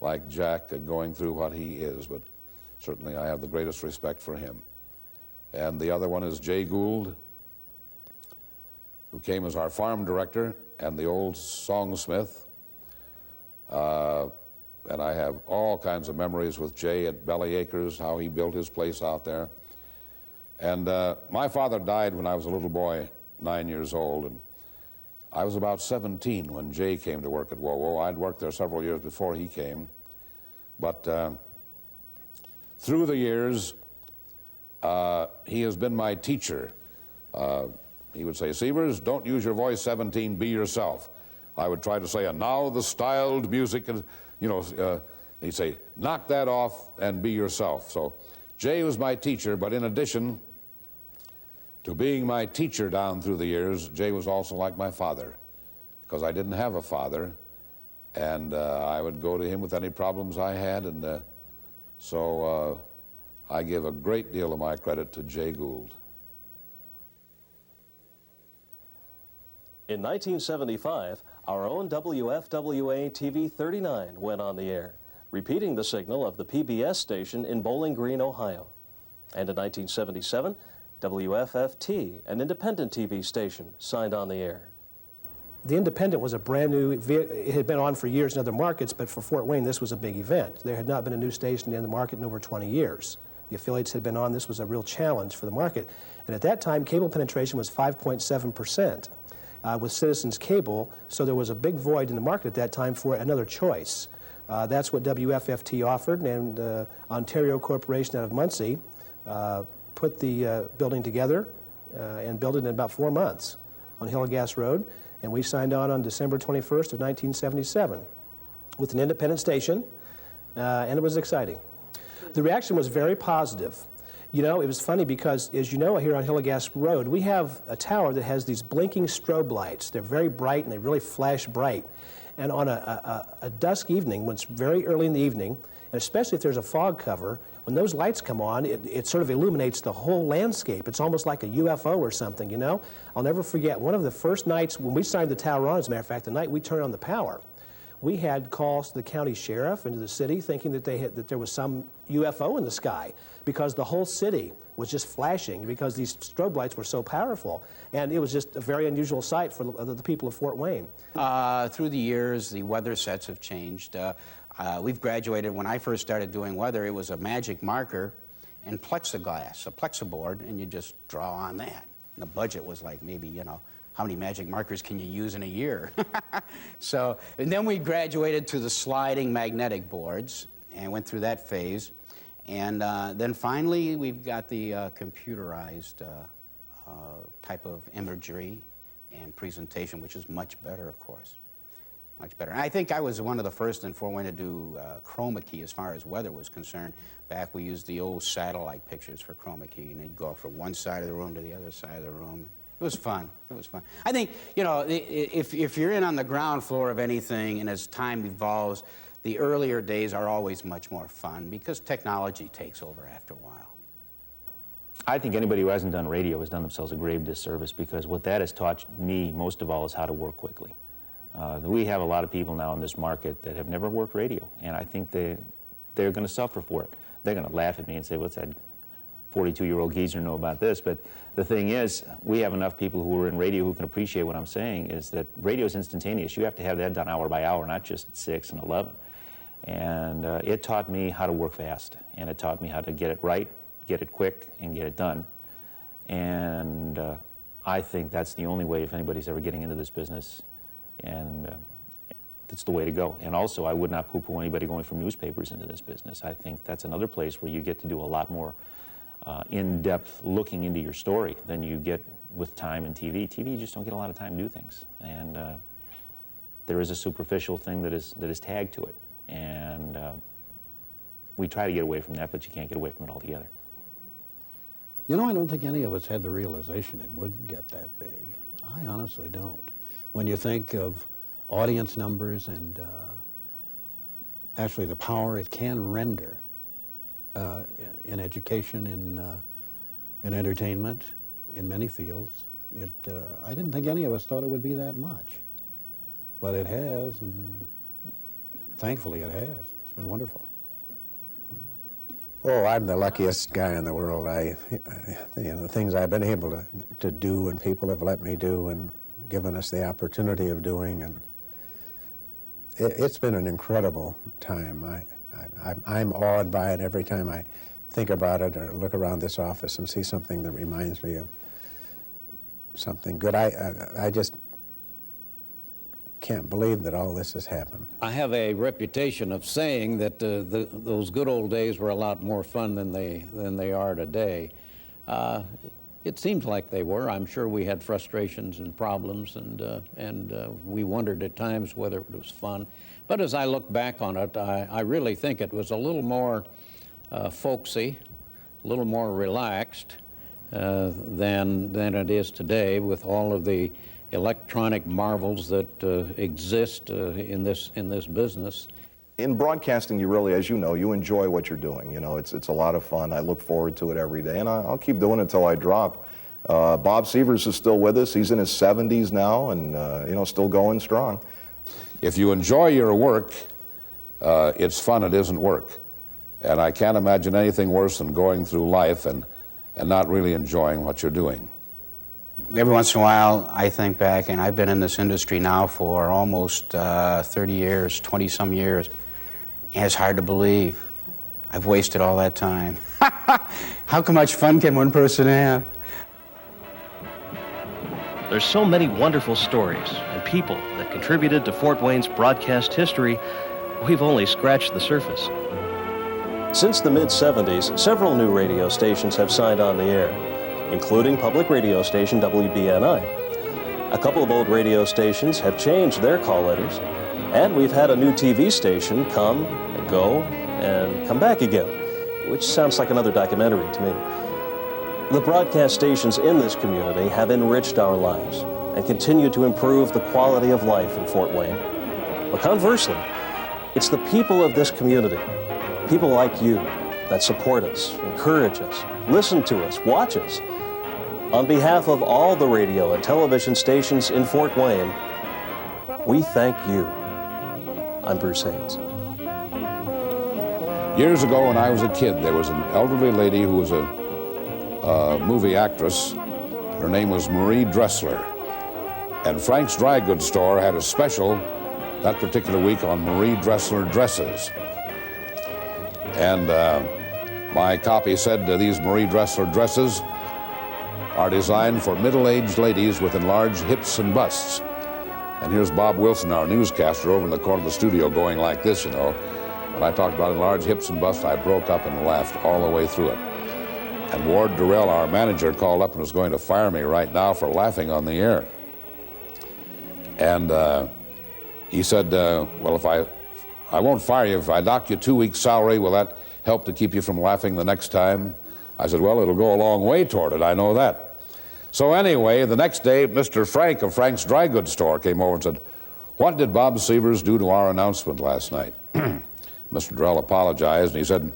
like Jack going through what he is, but certainly I have the greatest respect for him. And the other one is Jay Gould, who came as our farm director and the old songsmith. And I have all kinds of memories with Jay at Belly Acres, how he built his place out there. And my father died when I was a little boy, 9 years old, and I was about 17 when Jay came to work at WOWO. I'd worked there several years before he came. But through the years, he has been my teacher. He would say, Sievers, don't use your voice 17, be yourself. I would try to say, and now the styled music, and you know, he'd say, knock that off and be yourself. So Jay was my teacher, but in addition to being my teacher down through the years, Jay was also like my father, because I didn't have a father, and I would go to him with any problems I had, and so I give a great deal of my credit to Jay Gould. In 1975, our own WFWA TV 39 went on the air, repeating the signal of the PBS station in Bowling Green, Ohio. And in 1977, WFFT, an independent TV station, signed on the air. The Independent was a brand new, it had been on for years in other markets, but for Fort Wayne, this was a big event. There had not been a new station in the market in over 20 years. The affiliates had been on, this was a real challenge for the market. And at that time, cable penetration was 5.7%. With Citizens Cable, so there was a big void in the market at that time for another choice. That's what WFFT offered, and Ontario Corporation out of Muncie put the building together and built it in about 4 months on Hillegas Road, and we signed on December 21st of 1977 with an independent station, and it was exciting. The reaction was very positive. You know, it was funny because, as you know, here on Hillegas Road, we have a tower that has these blinking strobe lights. They're very bright and they really flash bright. And on a dusk evening, when it's very early in the evening, and especially if there's a fog cover, when those lights come on, it sort of illuminates the whole landscape. It's almost like a UFO or something, you know? I'll never forget, one of the first nights when we signed the tower on, as a matter of fact, the night we turned on the power, we had calls to the county sheriff and to the city thinking that there was some UFO in the sky because the whole city was just flashing because these strobe lights were so powerful. And it was just a very unusual sight for the people of Fort Wayne. Through the years, the weather sets have changed. We've graduated. When I first started doing weather, it was a magic marker and plexiglass, a plexiboard, and you just draw on that. And the budget was like maybe, you know, how many magic markers can you use in a year? So, and then we graduated to the sliding magnetic boards and went through that phase. And then finally, we've got the computerized type of imagery and presentation, which is much better, of course. Much better. And I think I was one of the first in Fort Wayne to do chroma key as far as weather was concerned. Back we used the old satellite pictures for chroma key, and they'd go from one side of the room to the other side of the room. It was fun. It was fun. I think, you know, if you're in on the ground floor of anything, and as time evolves, the earlier days are always much more fun because technology takes over after a while. I think anybody who hasn't done radio has done themselves a grave disservice, because what that has taught me most of all is how to work quickly. We have a lot of people now in this market that have never worked radio, and I think they're going to suffer for it. They're going to laugh at me and say, what's that 42-year-old geezer know about this? But the thing is, we have enough people who are in radio who can appreciate what I'm saying, is that radio is instantaneous. You have to have that done hour by hour, not just 6 and 11. And it taught me how to work fast, and it taught me how to get it right, get it quick, and get it done. And I think that's the only way if anybody's ever getting into this business, and that's the way to go. And also, I would not poo-poo anybody going from newspapers into this business. I think that's another place where you get to do a lot more in-depth looking into your story than you get with time in TV. TV, you just don't get a lot of time to do things. And there is a superficial thing that is tagged to it. And we try to get away from that, but you can't get away from it altogether. You know, I don't think any of us had the realization it would get that big. I honestly don't. When you think of audience numbers and actually the power it can render in education, in entertainment, in many fields, I didn't think any of us thought it would be that much. But it has, and thankfully it has. It's been wonderful. Oh, I'm the luckiest guy in the world. The things I've been able to do and people have let me do and given us the opportunity of doing, and it's been an incredible time. I'm awed by it every time I think about it or look around this office and see something that reminds me of something good. I just can't believe that all this has happened. I have a reputation of saying that those good old days were a lot more fun than they are today. It seems like they were. I'm sure we had frustrations and problems, and we wondered at times whether it was fun. But as I look back on it, I really think it was a little more folksy, a little more relaxed than it is today, with all of the electronic marvels that exist in this business. In broadcasting, you really, as you know, you enjoy what you're doing. You know, it's a lot of fun. I look forward to it every day, and I'll keep doing it until I drop. Bob Sievers is still with us. He's in his 70s now, and you know, still going strong. If you enjoy your work, it's fun. It isn't work, and I can't imagine anything worse than going through life and not really enjoying what you're doing. Every once in a while, I think back, and I've been in this industry now for almost 30 years, 20-some years, and it's hard to believe I've wasted all that time. How much fun can one person have? There's so many wonderful stories and people that contributed to Fort Wayne's broadcast history, we've only scratched the surface. Since the mid-70s, several new radio stations have signed on the air, including public radio station WBNI. A couple of old radio stations have changed their call letters, and we've had a new TV station come and go and come back again, which sounds like another documentary to me. The broadcast stations in this community have enriched our lives and continue to improve the quality of life in Fort Wayne. But conversely, it's the people of this community, people like you, that support us, encourage us, listen to us, watch us. On behalf of all the radio and television stations in Fort Wayne, we thank you. I'm Bruce Haynes. Years ago when I was a kid, there was an elderly lady who was a movie actress. Her name was Marie Dressler. And Frank's Dry Goods Store had a special that particular week on Marie Dressler dresses. And my copy said these Marie Dressler dresses are designed for middle-aged ladies with enlarged hips and busts. And here's Bob Wilson, our newscaster, over in the corner of the studio going like this, you know. When I talked about enlarged hips and busts, I broke up and laughed all the way through it. And Ward Durrell, our manager, called up and was going to fire me right now for laughing on the air. And he said, well, if I won't fire you. If I dock you 2 weeks' salary, will that help to keep you from laughing the next time? I said, well, it'll go a long way toward it, I know that. So anyway, the next day, Mr. Frank of Frank's Dry Goods Store came over and said, what did Bob Sievers do to our announcement last night? Mr. Durrell apologized, and he said,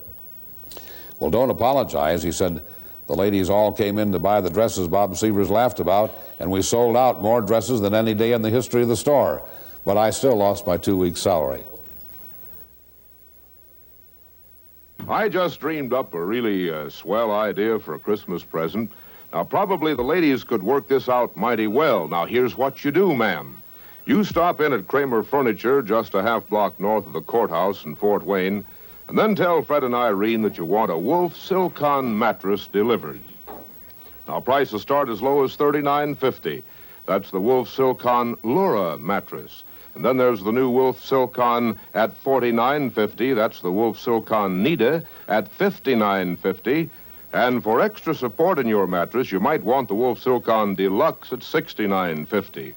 well, don't apologize. He said, the ladies all came in to buy the dresses Bob Sievers laughed about, and we sold out more dresses than any day in the history of the store. But I still lost my 2 weeks' salary. I just dreamed up a really swell idea for a Christmas present. Now, probably the ladies could work this out mighty well. Now, here's what you do, ma'am. You stop in at Kramer Furniture, just a half block north of the courthouse in Fort Wayne, and then tell Fred and Irene that you want a Wolf Silcon mattress delivered. Now, price will start as low as $39.50. That's the Wolf Silcon Lura mattress. And then there's the new Wolf Silcon at $49.50. That's the Wolf Silcon Nida at $59.50. And for extra support in your mattress, you might want the Wolf Silcon Deluxe at $69.50.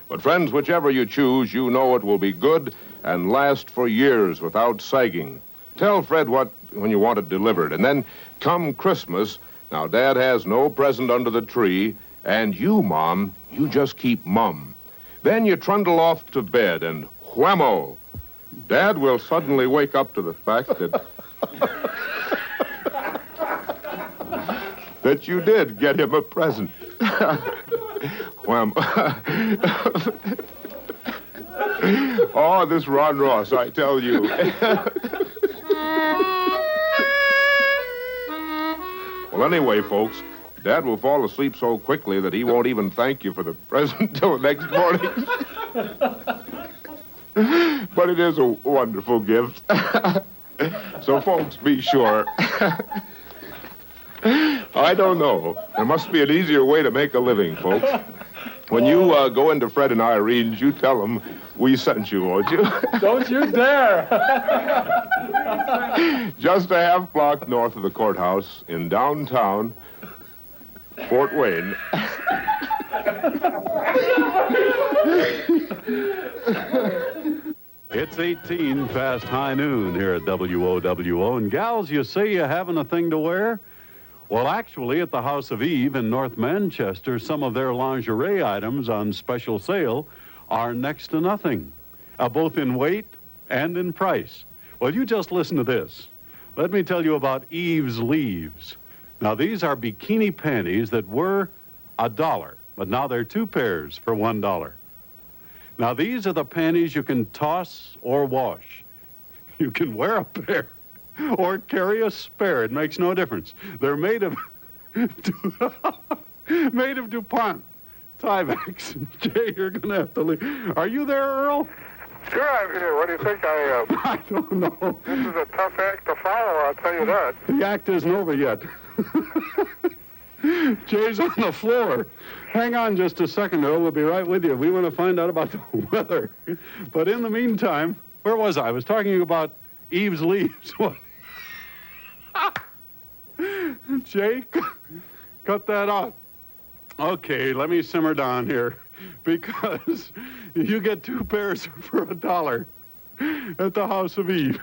But friends, whichever you choose, you know it will be good and last for years witut sagging. Tell Fred when you want it delivered. And then come Christmas, now Dad has no present under the tree, and you, Mom, you just keep mum. Then you trundle off to bed, and whammo, Dad will suddenly wake up to the fact that that you did get him a present. Oh, this Ron Ross, I tell you. Well, anyway, folks, Dad will fall asleep so quickly that he won't even thank you for the present till the next morning. But it is a wonderful gift. So, folks, be sure. I don't know. There must be an easier way to make a living, folks. When you go into Fred and Irene's, you tell them we sent you, won't you? Don't you dare! Just a half block north of the courthouse in downtown Fort Wayne. It's 18 past high noon here at WOWO. And gals, you say you haven't a thing to wear? Well, actually, at the House of Eve in North Manchester, some of their lingerie items on special sale are next to nothing, both in weight and in price. Well, you just listen to this. Let me tell you about Eve's Leaves. Now, these are bikini panties that were $1, but now they're 2 pairs for $1. Now, these are the panties you can toss or wash. You can wear a pair or carry a spare. It makes no difference. They're made of made of DuPont, Tyvek. Jay, you're going to have to leave. Are you there, Earl? Sure, I'm here. What do you think I am? I don't know. This is a tough act to follow, I'll tell you that. The act isn't over yet. Jay's on the floor. Hang on just a second, Earl. We'll be right with you. We want to find out about the weather. But in the meantime, where was I? I was talking about Eve's Leaves. What? Jay, cut that out. Okay, let me simmer down here. Because you get 2 pairs for $1 at the House of Eve.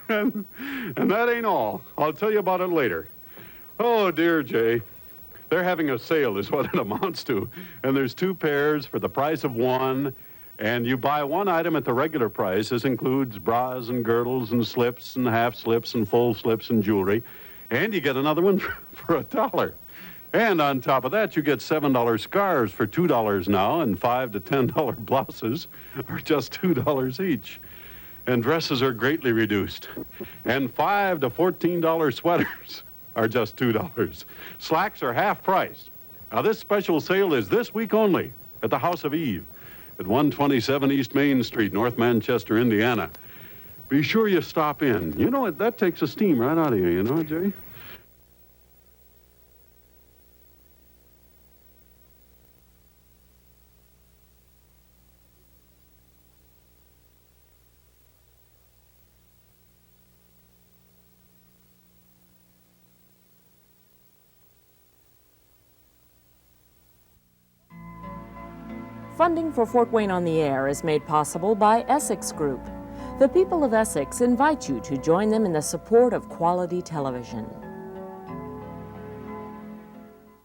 And that ain't all. I'll tell you about it later. Oh, dear Jay. They're having a sale is what it amounts to. And there's 2 pairs for the price of 1. And you buy 1 item at the regular price. This includes bras and girdles and slips and half slips and full slips and jewelry. And you get another one for $1. And on top of that, you get $7 scarves for $2 now, and $5 to $10 blouses are just $2 each. And dresses are greatly reduced. And $5 to $14 sweaters are just $2. Slacks are half price. Now, this special sale is this week only at the House of Eve at 127 East Main Street, North Manchester, Indiana. Be sure you stop in. You know, that takes the steam right out of you, you know, Jay? Funding for Fort Wayne on the Air is made possible by Essex Group. The people of Essex invite you to join them in the support of quality television.